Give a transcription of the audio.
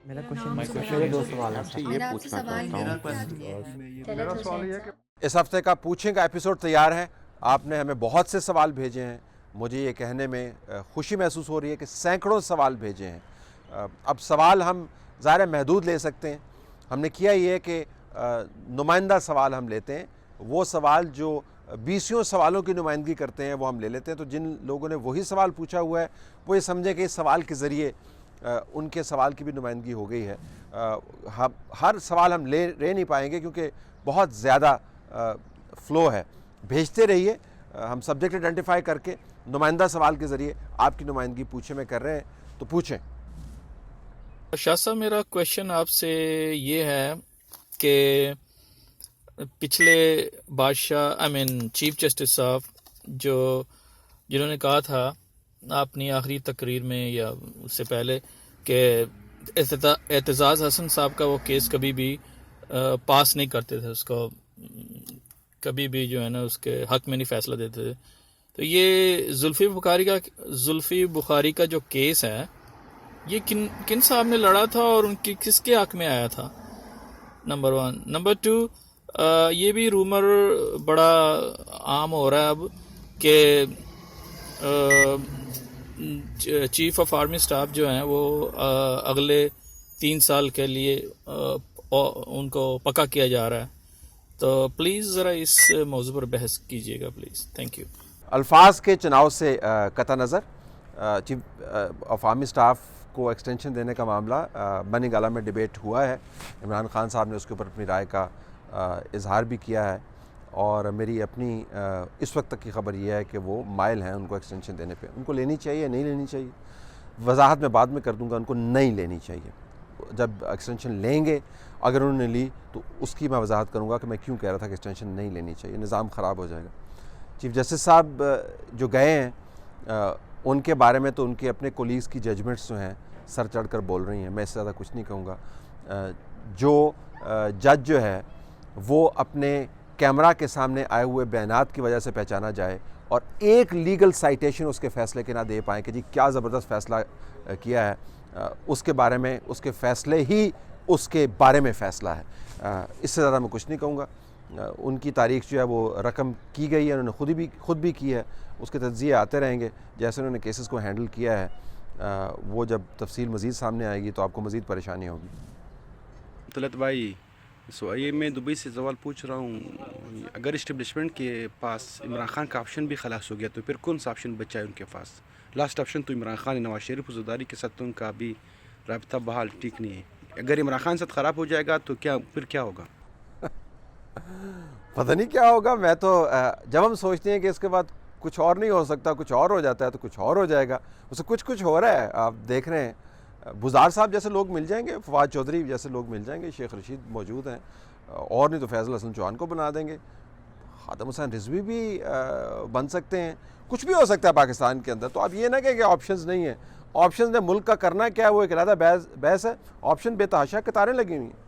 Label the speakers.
Speaker 1: میرا
Speaker 2: My
Speaker 1: question
Speaker 2: question
Speaker 1: میرے
Speaker 2: is
Speaker 1: دو
Speaker 2: کہ
Speaker 1: سوال ہیں
Speaker 2: آپ سے
Speaker 1: سر.
Speaker 2: یہ
Speaker 3: میرا آپ سے
Speaker 2: پوچھنا
Speaker 3: سوال
Speaker 2: چاہتا
Speaker 3: یہ
Speaker 2: ہوں
Speaker 3: ہے کہ
Speaker 4: میرا سوال یہ ہے کہ
Speaker 5: اس ہفتے کا پوچھیں کا ایپیسوڈ تیار ہے. آپ نے ہمیں بہت سے سوال بھیجے ہیں. مجھے یہ کہنے میں خوشی محسوس ہو رہی ہے کہ سینکڑوں سوال بھیجے ہیں. اب سوال ہم ظاہر محدود لے سکتے ہیں. ہم نے کیا یہ کہ نمائندہ سوال ہم لیتے ہیں. وہ سوال جو 20 سوالوں کی نمائندگی کرتے ہیں وہ ہم لے لیتے ہیں. تو جن لوگوں نے وہی سوال پوچھا ہوا ہے وہ یہ سمجھیں کہ اس سوال کے ذریعے ان کے سوال کی بھی نمائندگی ہو گئی ہے. ہر سوال ہم لے نہیں پائیں گے کیونکہ بہت زیادہ فلو ہے. بھیجتے رہیے. ہم سبجیکٹ آئیڈینٹیفائی کر کے نمائندہ سوال کے ذریعے آپ کی نمائندگی پوچھیں میں کر رہے ہیں تو پوچھیں.
Speaker 6: شاہ صاحب میرا کویشچن آپ سے یہ ہے کہ پچھلے بادشاہ چیف جسٹس صاحب جنہوں نے کہا تھا اپنی آخری تقریر میں یا اس سے پہلے کہ اعتزاز حسن صاحب کا وہ کیس کبھی بھی پاس نہیں کرتے تھے, اس کو کبھی بھی جو ہے نا اس کے حق میں نہیں فیصلہ دیتے تھے. تو یہ زلفی بخاری کا جو کیس ہے یہ کن صاحب نے لڑا تھا اور ان کی کس کے حق میں آیا تھا؟ نمبر 1. نمبر 2, یہ بھی رومر بڑا عام ہو رہا ہے اب کہ چیف آف آرمی سٹاف جو ہیں وہ اگلے 3 سال کے لیے ان کو پکا کیا جا رہا ہے. تو پلیز ذرا اس موضوع پر بحث کیجیے گا پلیز. Thank you.
Speaker 5: الفاظ کے چناؤ سے قطع نظر چیف آف آرمی سٹاف کو ایکسٹینشن دینے کا معاملہ بنی گالہ میں ڈیبیٹ ہوا ہے. عمران خان صاحب نے اس کے اوپر اپنی رائے کا اظہار بھی کیا ہے اور میری اپنی اس وقت تک کی خبر یہ ہے کہ وہ مائل ہیں ان کو ایکسٹینشن دینے پہ. ان کو لینی چاہیے نہیں لینی چاہیے وضاحت میں بعد میں کر دوں گا. ان کو نہیں لینی چاہیے. جب ایکسٹینشن لیں گے اگر انہوں نے لی تو اس کی میں وضاحت کروں گا کہ میں کیوں کہہ رہا تھا کہ ایکسٹینشن نہیں لینی چاہیے. نظام خراب ہو جائے گا. چیف جسٹس صاحب جو گئے ہیں ان کے بارے میں تو ان کے اپنے کولیگز کی ججمنٹس جو ہیں سر چڑھ کر بول رہی ہیں. میں اس سے زیادہ کچھ نہیں کہوں گا. جو جج جو ہے وہ اپنے کیمرہ کے سامنے آئے ہوئے بیانات کی وجہ سے پہچانا جائے اور ایک لیگل سائٹیشن اس کے فیصلے کے نہ دے پائیں کہ جی کیا زبردست فیصلہ کیا ہے, اس کے بارے میں اس کے فیصلے ہی اس کے بارے میں فیصلہ ہے. اس سے زیادہ میں کچھ نہیں کہوں گا. ان کی تاریخ جو ہے وہ رقم کی گئی ہے, انہوں نے خود بھی کی ہے. اس کے تجزیے آتے رہیں گے جیسے انہوں نے کیسز کو ہینڈل کیا ہے. وہ جب تفصیل مزید سامنے آئے گی تو آپ کو مزید پریشانی ہوگی.
Speaker 7: طلعت بھائی یہ میں دبئی سے سوال پوچھ رہا ہوں, اگر اسٹیبلشمنٹ کے پاس عمران خان کا آپشن بھی خلاص ہو گیا تو پھر کون سا آپشن بچا ہے ان کے پاس؟ لاسٹ آپشن تو عمران خان نواز شریف زرداری کے ساتھ تو ان کا بھی رابطہ بحال ٹھیک نہیں ہے. اگر عمران خان ساتھ خراب ہو جائے گا تو پھر کیا ہوگا؟
Speaker 5: پتہ نہیں کیا ہوگا. میں تو جب ہم سوچتے ہیں کہ اس کے بعد کچھ اور نہیں ہو سکتا, کچھ اور ہو جاتا ہے تو کچھ اور ہو جائے گا. اسے کچھ ہو رہا ہے. آپ دیکھ رہے ہیں بزار صاحب جیسے لوگ مل جائیں گے, فواد چودھری جیسے لوگ مل جائیں گے, شیخ رشید موجود ہیں, اور نہیں تو فیضل حسن چوہان کو بنا دیں گے, خادم حسین رضوی بھی بن سکتے ہیں. کچھ بھی ہو سکتا ہے پاکستان کے اندر. تو اب یہ نہ کہ آپشنز نہیں ہیں. آپشنز نے ملک کا کرنا کیا ہے وہ ایک علیحدہ بحث ہے. آپشن بے تحاشا قطاریں لگی ہوئی ہیں.